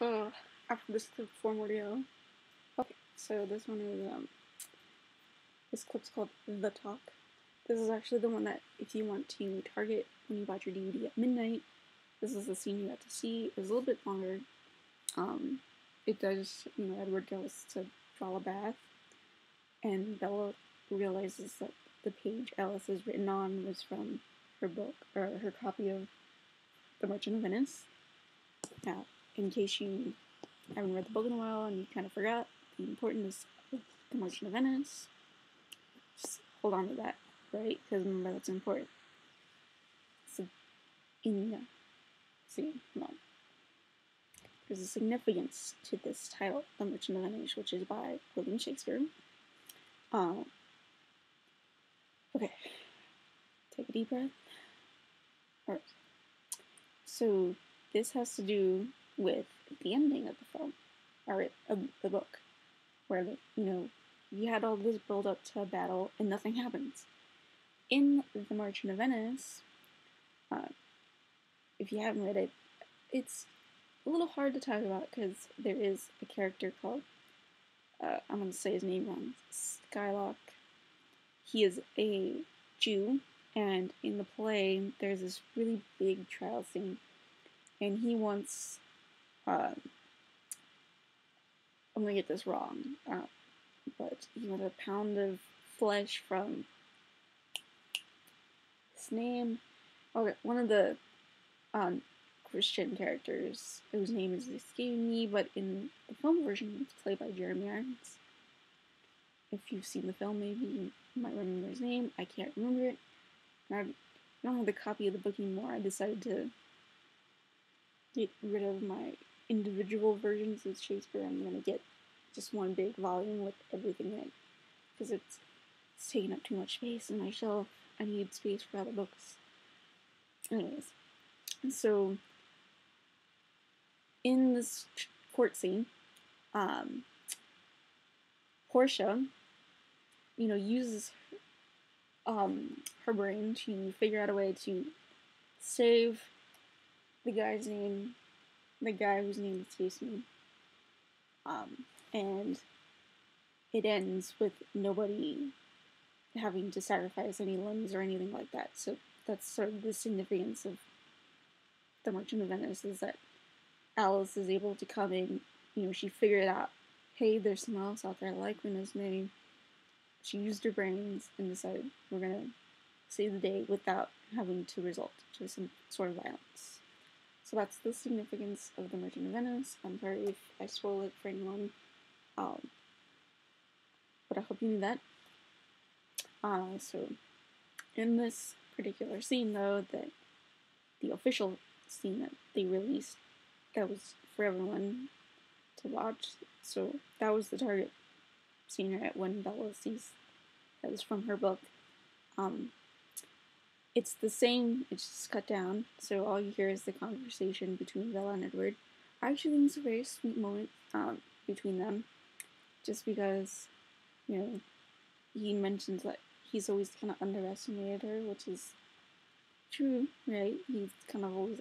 After this clip, 4 more to go. Okay, so this one is this clip's called The Talk. This is actually the one that if you want to target when you bought your DVD at midnight, this is the scene you got to see. It was a little bit longer. It does, Edward goes to draw a bath, and Bella realizes that the page Alice has written on was from her book, or her copy of The Merchant of Venice. Now, in case you haven't read the book in a while and you kind of forgot the importance of The Merchant of Venice, just hold on to that, right? Because remember, that's important. So, there's a significance to this title, The Merchant of Venice, which is by William Shakespeare. Okay, take a deep breath. Alright, so this has to do with the ending of the film, or of the book, where, you had all this build up to a battle and nothing happens. In The Merchant of Venice, if you haven't read it, it's a little hard to talk about because there is a character called, I'm going to say his name wrong, Skylock. He is a Jew, and in the play, there's this really big trial scene, and he wants, I'm going to get this wrong, but he wants a pound of flesh from his name. Okay, one of the Christian characters whose name is escaping me, but in the film version, it's played by Jeremy Irons. If you've seen the film, maybe you might remember his name. I can't remember it. And I don't have the copy of the book anymore. I decided to get rid of my individual versions of Shakespeare. I'm going to get just one big volume with everything in it, because it's taking up too much space in my shelf. I need space for other books. Anyways, so in this court scene, Portia, uses her brain to figure out a way to save the guy whose name escapes me. And it ends with nobody having to sacrifice any limbs or anything like that. So that's sort of the significance of The Merchant of Venice, is that Alice is able to come in, she figured out, hey, there's someone else out there like Renesmee. She used her brains and decided we're gonna save the day without having to resort to some sort of violence. So that's the significance of The Merchant of Venice. I'm sorry if I spoil it for anyone, but I hope you knew that. So in this particular scene, though, the official scene that they released, that was for everyone to watch, so that was the target scene, right, when Bella sees that was from her book. It's the same, it's just cut down, so all you hear is the conversation between Bella and Edward. I actually think it's a very sweet moment between them, just because, he mentions that he's always kind of underestimated her, which is true, right? He's kind of always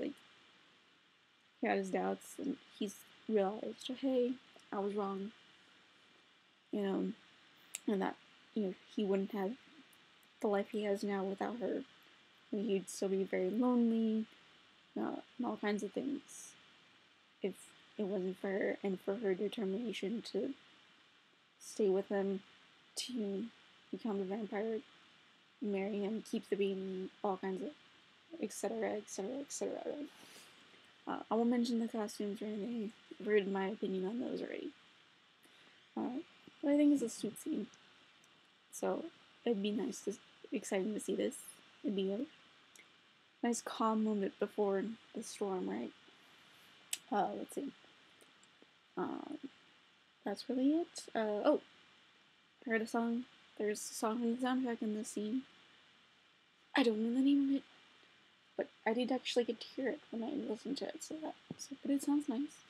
he had his doubts, and he's realized, hey, I was wrong, and that, he wouldn't have the life he has now without her. He'd still be very lonely, and all kinds of things, if it wasn't for her, and for her determination to stay with him, to become a vampire, marry him, keep the baby, all kinds of, etc., etc., etc., right? I won't mention the costumes or anything. I've heard my opinion on those already. But I think it's a sweet scene. So it'd be exciting to see this. It'd be a nice calm moment before the storm, right? Let's see. That's really it. Oh, I heard a song. There's a song from the soundtrack in this scene. I don't know the name of it, but I did actually get to hear it when I listened to it, but it sounds nice.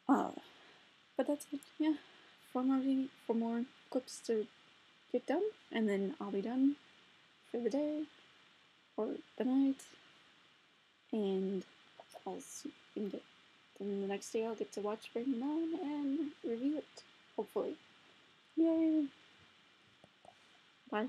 But that's it, yeah. 4 more clips to get done, and then I'll be done for the day, or the night, and I'll see if we can get And the next day I'll get to watch Breaking Dawn and review it, hopefully. Yay! Bye.